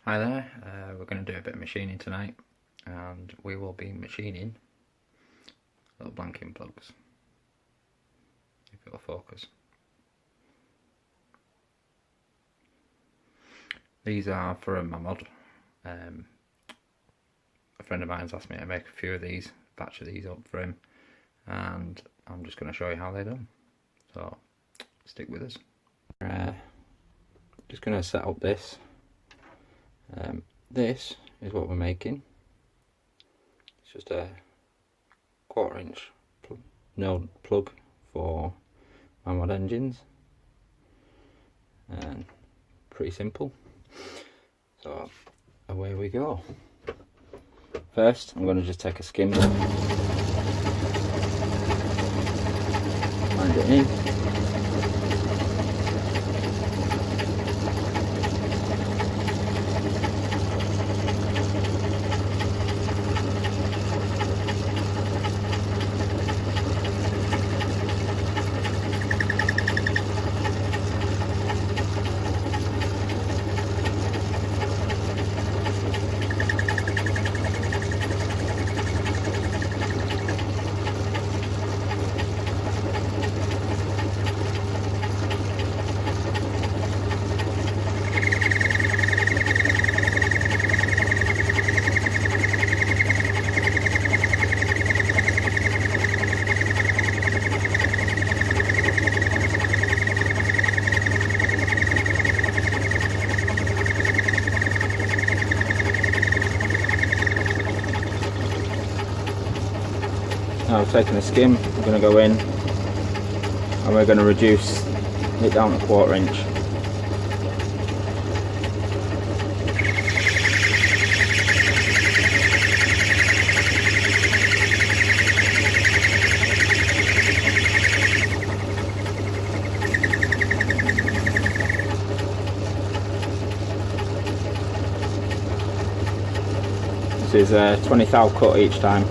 Hi there, we're going to do a bit of machining tonight, and we will be machining little blanking plugs, if it'll focus. These are for a Mamod. A friend of mine's asked me to make a few of these, batch of these up for him, and I'm just going to show you how they're done, so stick with us. Just going to set up this. This is what we're making. It's just a 1/4 inch Knurled plug for Mamod engines, and pretty simple. So away we go. First I'm going to just take a skim, wind it in. Now I've taken a skim, we're going to go in and we're going to reduce it down to 1/4 inch. This is a 20 thou cut each time.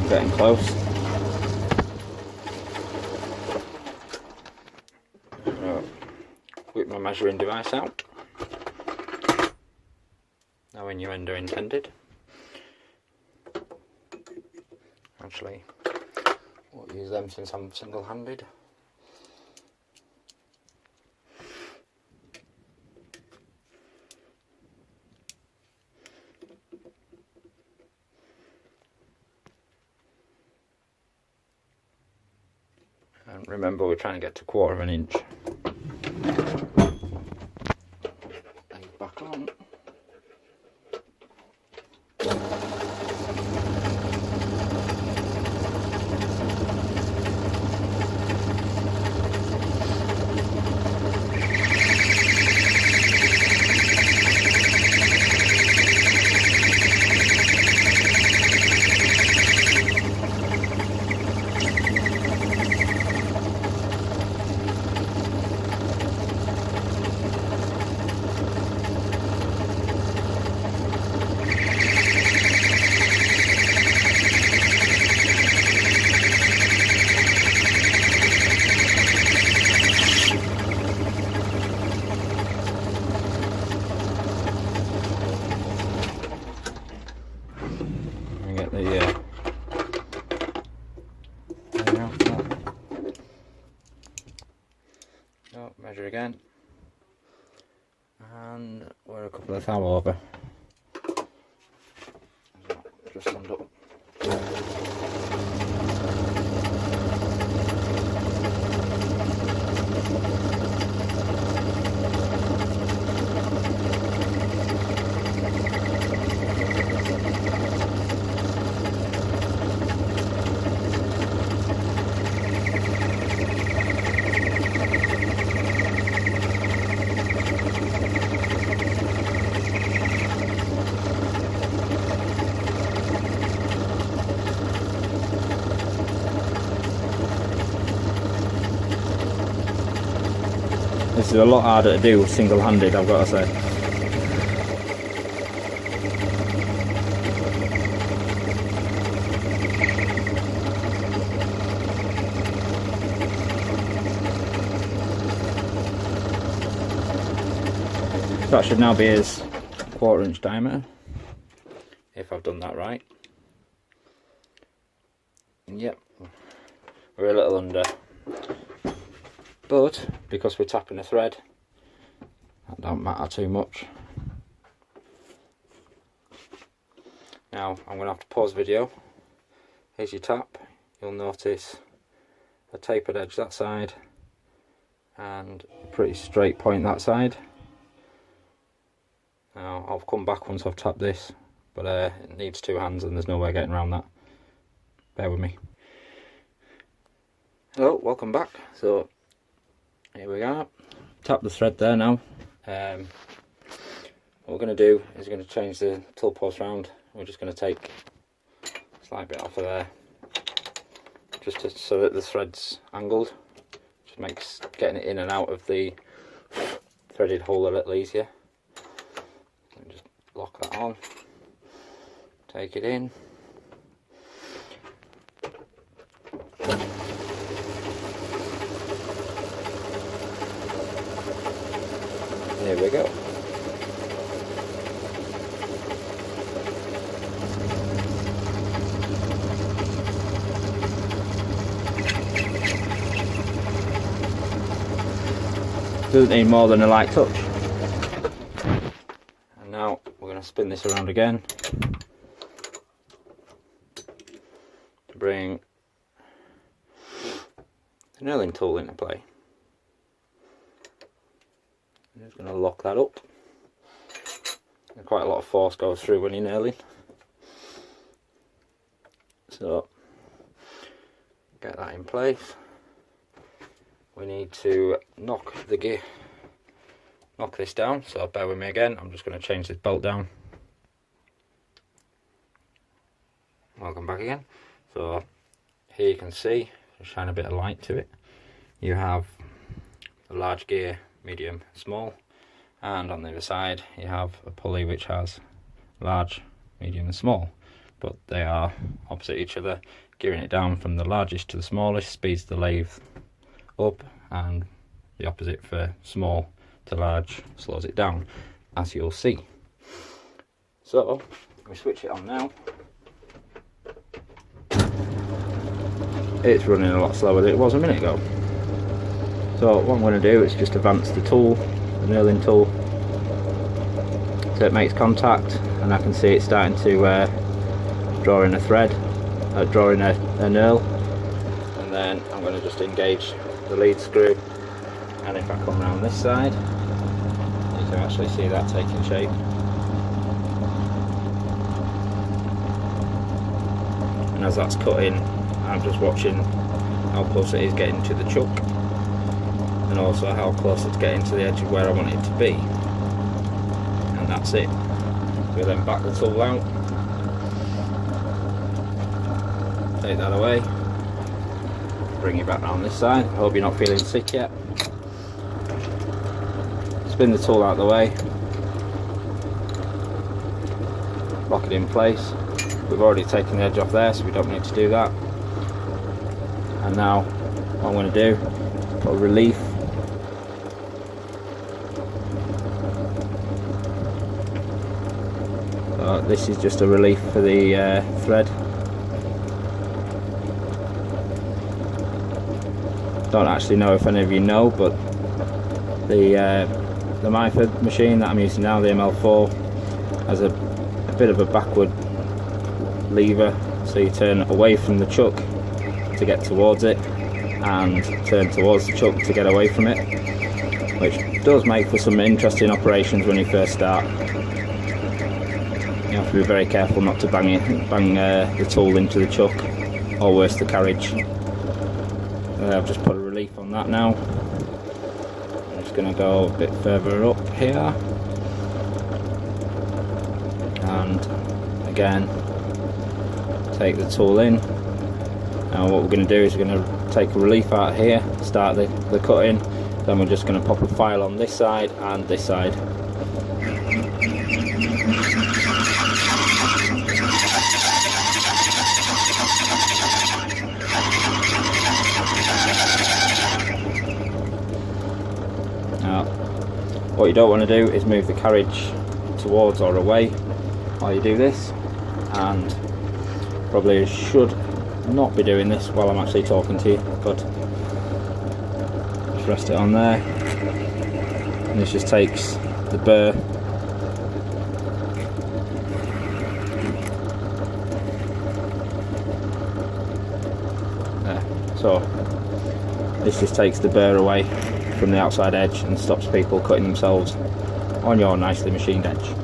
Getting close. So, whip my measuring device out. Now innuendo intended. Actually, won't use them since I'm single-handed. And remember, we're trying to get to 1/4 inch. Back on. Get the measure again, and we're a couple of thou over. Just stand up. This is a lot harder to do single-handed, I've got to say. That should now be his 1/4 inch diameter, if I've done that right. Yep, we're a little under, but because we're tapping a thread, that don't matter too much. Now I'm going to have to pause the video. Here's your tap. You'll notice a tapered edge that side and a pretty straight point that side. Now I'll come back once I've tapped this, but it needs 2 hands and there's no way getting around that. Bear with me. Hello, welcome back. So here we are. Tap the thread there now. What we're going to do is we're going to change the tool post round. We're just going to take a slight bit off of there, just so that the thread's angled. Just makes getting it in and out of the threaded hole a little easier. Just lock that on. Take it in. There we go. Doesn't need more than a light touch. And now we're going to spin this around again. Bring the knurling tool into play. I'm just going to lock that up. And quite a lot of force goes through when you're knurling. So get that in place. We need to knock this down, so bear with me again. I'm just going to change this bolt down. Welcome back again. So here you can see, shine a bit of light to it. You have a large gear, medium, small, and on the other side you have a pulley which has large, medium and small, but they are opposite each other. Gearing it down from the largest to the smallest speeds the lathe up, and the opposite for small to large slows it down, as you'll see. So we switch it on now. It's running a lot slower than it was a minute ago. So what I'm going to do is just advance the tool, the knurling tool, so it makes contact, and I can see it starting to draw in a thread, drawing a knurl, and then I'm going to just engage the lead screw, and if I come around this side you can actually see that taking shape. And as that's cut in, I'm just watching how close it is getting to the chuck, and also how close it's getting to the edge of where I want it to be, and that's it. So then back the tool out, take that away, bring it back around this side. I hope you're not feeling sick yet. Spin the tool out of the way, lock it in place. We've already taken the edge off there, so we don't need to do that. And now what I'm going to do, put a relief this is just a relief for the thread. Don't actually know if any of you know, but the Myford machine that I'm using now, the ML4, has a bit of a backward lever, so you turn away from the chuck to get towards it and turn towards the chuck to get away from it, which does make for some interesting operations when you first start. You have to be very careful not to bang the tool into the chuck, or worse, the carriage. I've just put a relief on that now. I'm just going to go a bit further up here, and again take the tool in. Now what we're going to do is we're going to take a relief out here, start the cutting, Then we're just going to pop a file on this side and this side. Now, what you don't want to do is move the carriage towards or away while you do this, and probably should not be doing this while I'm actually talking to you, but just rest it on there, and this just takes the burr there. So this just takes the burr away from the outside edge and stops people cutting themselves on your nicely machined edge.